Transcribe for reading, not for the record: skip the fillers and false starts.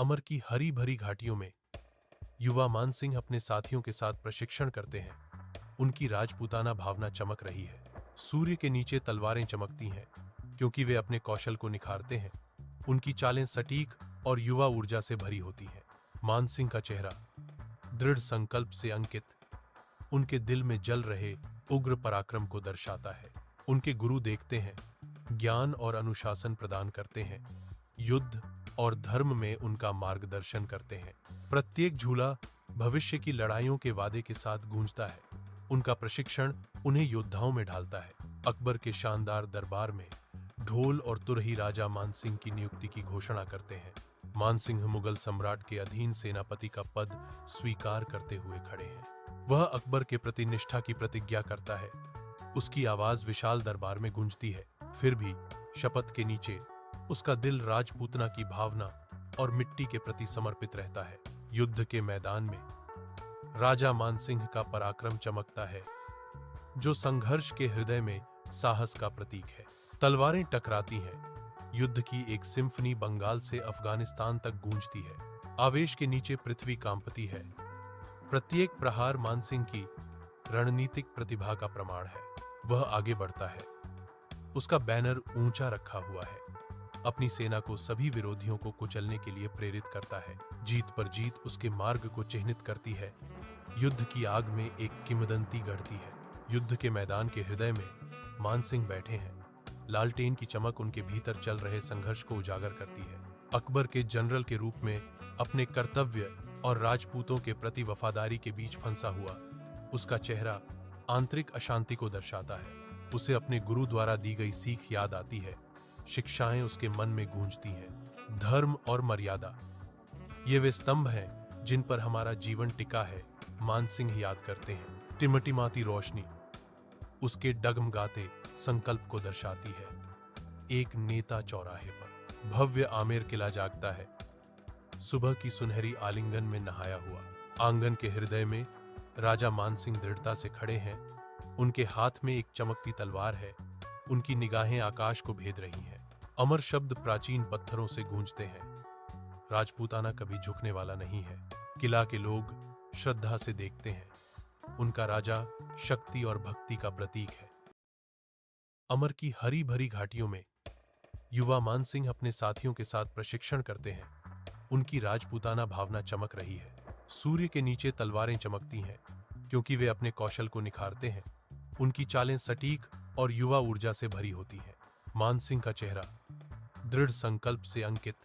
अमर की हरी भरी घाटियों में युवा मानसिंह अपने साथियों के साथ प्रशिक्षण करते हैं। उनकी राजपूताना भावना चमक रही है। सूर्य के नीचे तलवारें चमकती हैं क्योंकि वे अपने कौशल को निखारते हैं। उनकी चालें सटीक और युवा ऊर्जा से भरी होती हैं। मानसिंह का चेहरा दृढ़ संकल्प से अंकित उनके दिल में जल रहे उग्र पराक्रम को दर्शाता है। उनके गुरु देखते हैं, ज्ञान और अनुशासन प्रदान करते हैं, युद्ध और धर्म में उनका मार्गदर्शन करते हैं। प्रत्येक झूला भविष्य की लड़ाइयों के वादे के साथ गूंजता है। उनका प्रशिक्षण उन्हें योद्धाओं में ढालता है। अकबर के शानदार दरबार में ढोल और तुरही राजा मानसिंह की नियुक्ति की घोषणा करते हैं। मानसिंह मुगल सम्राट के अधीन सेनापति का पद स्वीकार करते हुए खड़े हैं। वह अकबर के प्रति निष्ठा की प्रतिज्ञा करता है। उसकी आवाज विशाल दरबार में गूंजती है। फिर भी शपथ के नीचे उसका दिल राजपूतना की भावना और मिट्टी के प्रति समर्पित रहता है। युद्ध के मैदान में राजा मानसिंह का पराक्रम चमकता है, जो संघर्ष के हृदय में साहस का प्रतीक है। तलवारें टकराती हैं। युद्ध की एक सिम्फनी बंगाल से अफगानिस्तान तक गूंजती है। आवेश के नीचे पृथ्वी कांपती है। प्रत्येक प्रहार मानसिंह की रणनीतिक प्रतिभा का प्रमाण है। वह आगे बढ़ता है। उसका बैनर ऊंचा रखा हुआ है। अपनी सेना को सभी विरोधियों को कुचलने के लिए प्रेरित करता है। जीत पर जीत उसके मार्ग को चिह्नित करती है। युद्ध की आग में एक किंवदंती गढ़ती है। युद्ध के मैदान के हृदय में मानसिंह बैठे हैं। लालटेन की चमक उनके भीतर चल रहे संघर्ष को उजागर करती है। अकबर के जनरल के रूप में अपने कर्तव्य और राजपूतों के प्रति वफादारी के बीच फंसा हुआ उसका चेहरा आंतरिक अशांति को दर्शाता है। उसे अपने गुरु द्वारा दी गई सीख याद आती है। शिक्षाएं उसके मन में गूंजती हैं। धर्म और मर्यादा, ये वे स्तंभ हैं जिन पर हमारा जीवन टिका है, मानसिंह याद करते हैं। टिमटिमाती रोशनी उसके डगमगाते संकल्प को दर्शाती है। एक नेता चौराहे पर भव्य आमेर किला जागता है, सुबह की सुनहरी आलिंगन में नहाया हुआ। आंगन के हृदय में राजा मानसिंह दृढ़ता से खड़े हैं। उनके हाथ में एक चमकती तलवार है। उनकी निगाहें आकाश को भेद रही हैं। अमर शब्द प्राचीन पत्थरों से गूंजते हैं। राजपूताना कभी झुकने वाला नहीं है। किला के लोग श्रद्धा से देखते हैं। उनका राजा शक्ति और भक्ति का प्रतीक है। अमर की हरी भरी घाटियों में युवा मानसिंह अपने साथियों के साथ प्रशिक्षण करते हैं। उनकी राजपूताना भावना चमक रही है। सूर्य के नीचे तलवारें चमकती हैं क्योंकि वे अपने कौशल को निखारते हैं। उनकी चालें सटीक और युवा ऊर्जा से भरी होती हैं। मानसिंह का चेहरा दृढ़ संकल्प से अंकित